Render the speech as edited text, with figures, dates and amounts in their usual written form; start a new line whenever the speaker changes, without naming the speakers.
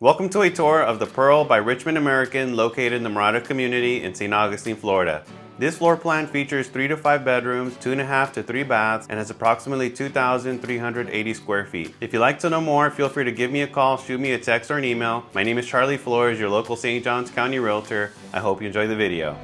Welcome to a tour of the Pearl by Richmond American located in the Morada community in St. Augustine, Florida. This floor plan features 3 to 5 bedrooms, 2.5 to 3 baths, and has approximately 2,380 square feet. If you'd like to know more, feel free to give me a call, shoot me a text or an email. My name is Charlie Flores, your local St. Johns County Realtor. I hope you enjoy the video.